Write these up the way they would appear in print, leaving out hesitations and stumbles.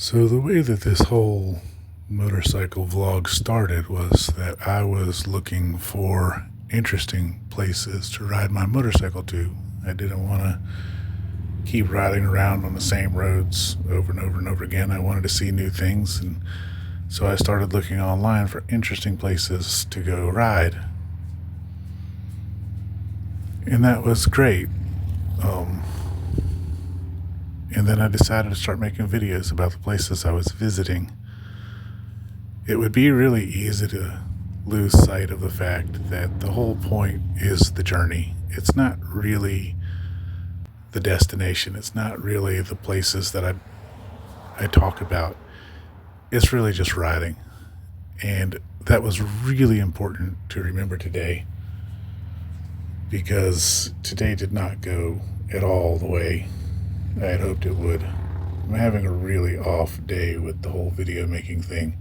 So the way that this whole motorcycle vlog started was that I was looking for interesting places to ride my motorcycle to. I didn't want to keep riding around on the same roads over and over and over again. I wanted to see new things, and so I started looking online for interesting places to go ride. And that was great. And then I decided to start making videos about the places I was visiting. It would be really easy to lose sight of the fact that the whole point is the journey. It's not really the destination. It's not really the places that I talk about. It's really just riding. And that was really important to remember today, because today did not go at all the way I had hoped it would. I'm having a really off day with the whole video making thing.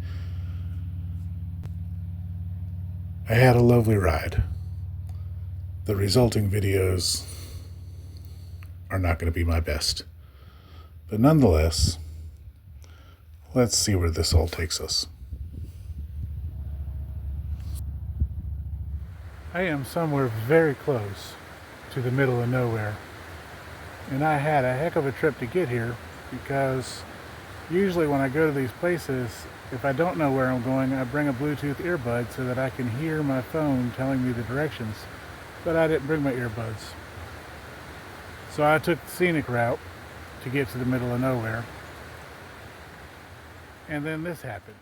I had a lovely ride. The resulting videos are not going to be my best. But nonetheless, let's see where this all takes us. I am somewhere very close to the middle of nowhere. And I had a heck of a trip to get here, because usually when I go to these places, if I don't know where I'm going, I bring a Bluetooth earbud so that I can hear my phone telling me the directions. But I didn't bring my earbuds. So I took the scenic route to get to the middle of nowhere. And then this happened.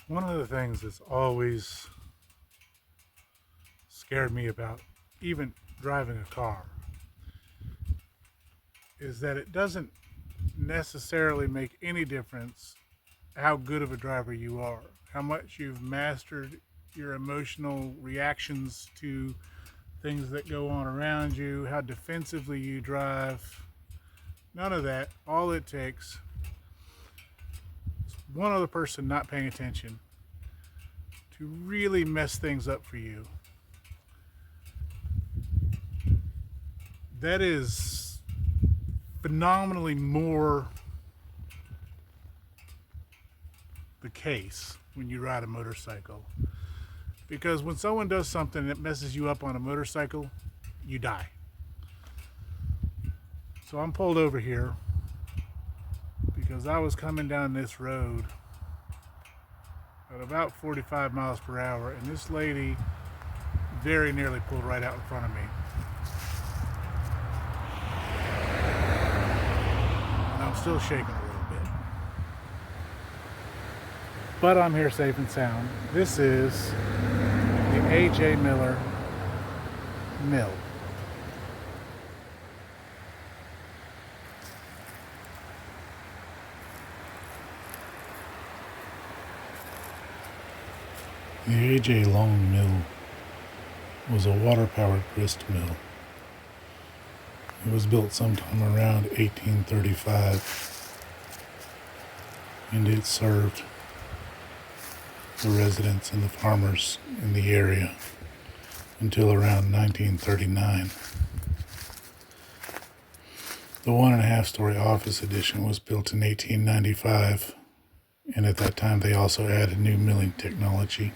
One of the things that's always scared me about even driving a car is that it doesn't necessarily make any difference how good of a driver you are, how much you've mastered your emotional reactions to things that go on around you, how defensively you drive. None of that. All it takes is one other person not paying attention to really mess things up for you. That is phenomenally more the case when you ride a motorcycle, because when someone does something that messes you up on a motorcycle, you die. So I'm pulled over here because I was coming down this road at about 45 miles per hour, and this lady very nearly pulled right out in front of me. I'm still shaking a little bit, but I'm here safe and sound. This is the A.J. Miller Mill. The A.J. Long Mill was a water-powered grist mill. It was built sometime around 1835, and it served the residents and the farmers in the area until around 1939. The 1.5-story office addition was built in 1895, and at that time they also added new milling technology.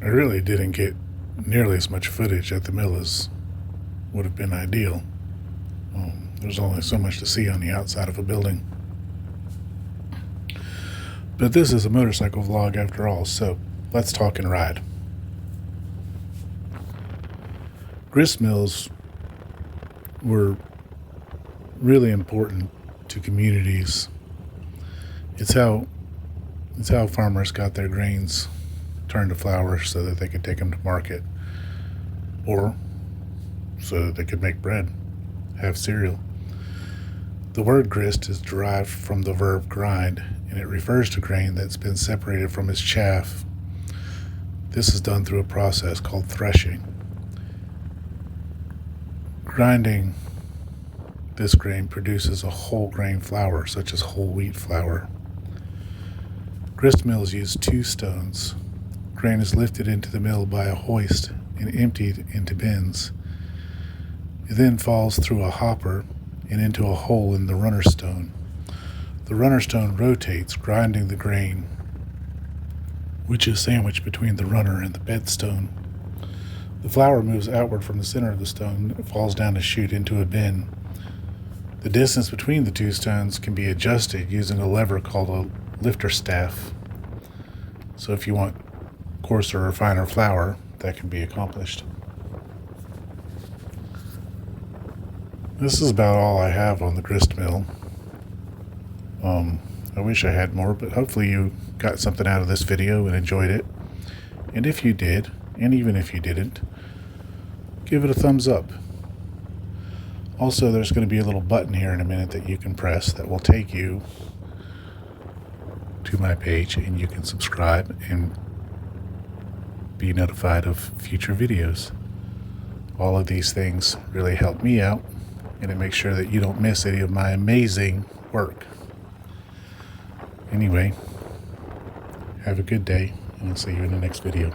I really didn't get nearly as much footage at the mill as would have been ideal. There's only so much to see on the outside of a building. But this is a motorcycle vlog after all, so let's talk and ride. Grist mills were really important to communities. It's how farmers got their grains turned to flour so that they could take them to market, or so that they could make bread, have cereal. The word grist is derived from the verb grind, and it refers to grain that's been separated from its chaff. This is done through a process called threshing. Grinding this grain produces a whole grain flour, such as whole wheat flour. Grist mills use two stones. Grain is lifted into the mill by a hoist and emptied into bins. It then falls through a hopper and into a hole in the runner stone. The runner stone rotates, grinding the grain, which is sandwiched between the runner and the bed stone. The flour moves outward from the center of the stone and falls down a chute into a bin. The distance between the two stones can be adjusted using a lever called a lifter staff. So if you want coarser or finer flour, that can be accomplished. This is about all I have on the grist mill. I wish I had more, but hopefully you got something out of this video and enjoyed it. And if you did, and even if you didn't, give it a thumbs up. Also, there's going to be a little button here in a minute that you can press that will take you to my page, and you can subscribe and be notified of future videos. All of these things really help me out, and it makes sure that you don't miss any of my amazing work. Anyway, have a good day, and I'll see you in the next video.